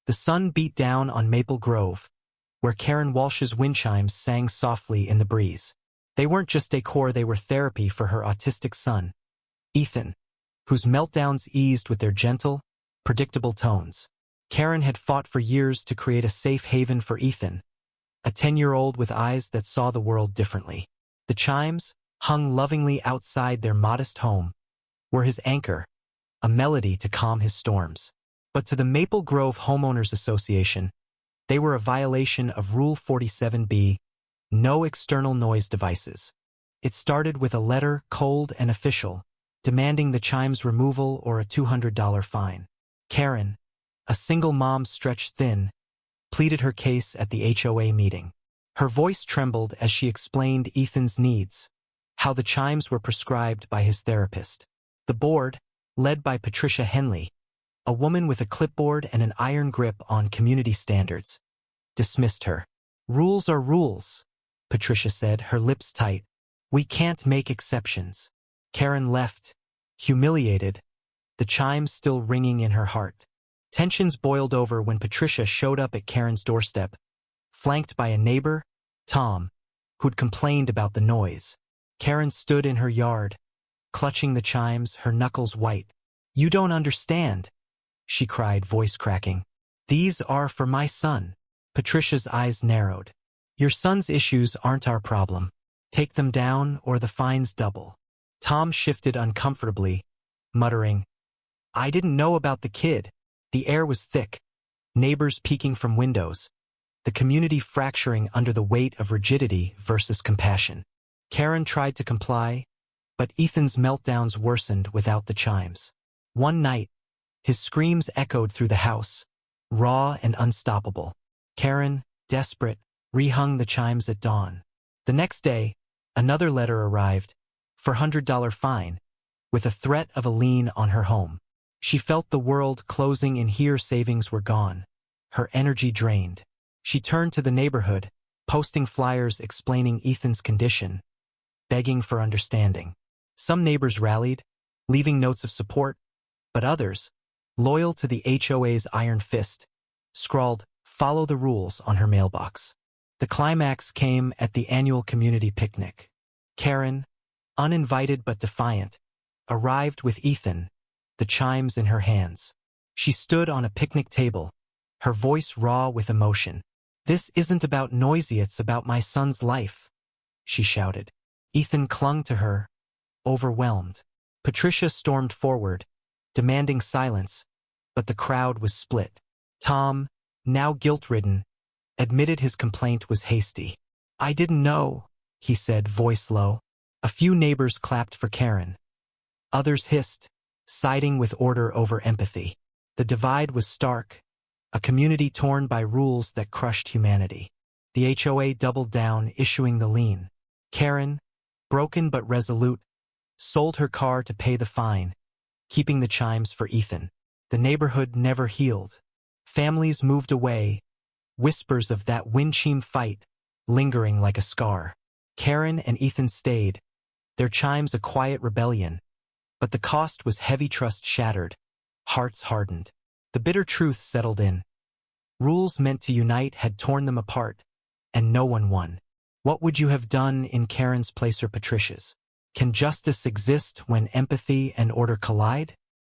The sun beat down on Maple Grove, where Karen Walsh's Windchimes sang softly in the breeze. They weren't just decor, they were therapy for her autistic son, Ethan, whose meltdowns eased with their gentle, predictable tones. Karen had fought for years to create a safe haven for Ethan, a 10-year-old with eyes that saw the world differently. The chimes, hung lovingly outside their modest home, were his anchor, a melody to calm his storms. But to the Maple Grove Homeowners Association, they were a violation of Rule 47B, no external noise devices. It started with a letter, cold and official, demanding the chimes' removal or a $200 fine. Karen, a single mom stretched thin, pleaded her case at the HOA meeting. Her voice trembled as she explained Ethan's needs, how the chimes were prescribed by his therapist. The board, led by Patricia Henley, a woman with a clipboard and an iron grip on community standards, dismissed her. "Rules are rules," Patricia said, her lips tight. "We can't make exceptions." Karen left, humiliated, the chimes still ringing in her heart. Tensions boiled over when Patricia showed up at Karen's doorstep, flanked by a neighbor, Tom, who'd complained about the noise. Karen stood in her yard, clutching the chimes, her knuckles white. "You don't understand," she cried, voice cracking. "These are for my son." Patricia's eyes narrowed. "Your son's issues aren't our problem. Take them down or the fines double." Tom shifted uncomfortably, muttering, "I didn't know about the kid." The air was thick, neighbors peeking from windows, the community fracturing under the weight of rigidity versus compassion. Karen tried to comply, but Ethan's meltdowns worsened without the chimes. One night, his screams echoed through the house, raw and unstoppable. Karen, desperate, rehung the chimes at dawn. The next day, another letter arrived, for $100 fine, with a threat of a lien on her home. She felt the world closing in here, savings were gone, her energy drained. She turned to the neighborhood, posting flyers explaining Ethan's condition, begging for understanding. Some neighbors rallied, leaving notes of support, but others, loyal to the HOA's iron fist, scrawled, "Follow the rules" on her mailbox. The climax came at the annual community picnic. Karen, uninvited but defiant, arrived with Ethan, the chimes in her hands. She stood on a picnic table, her voice raw with emotion. "This isn't about noisy, it's about my son's life," she shouted. Ethan clung to her, overwhelmed. Patricia stormed forward, demanding silence, but the crowd was split. Tom, now guilt-ridden, admitted his complaint was hasty. "I didn't know," he said, voice low. A few neighbors clapped for Karen. Others hissed, siding with order over empathy. The divide was stark, a community torn by rules that crushed humanity. The HOA doubled down, issuing the lien. Karen, broken but resolute, sold her car to pay the fine, keeping the chimes for Ethan. The neighborhood never healed. Families moved away, whispers of that Windchime fight lingering like a scar. Karen and Ethan stayed, their chimes a quiet rebellion, but the cost was heavy, trust shattered, hearts hardened. The bitter truth settled in. Rules meant to unite had torn them apart, and no one won. What would you have done in Karen's place or Patricia's? Can justice exist when empathy and order collide?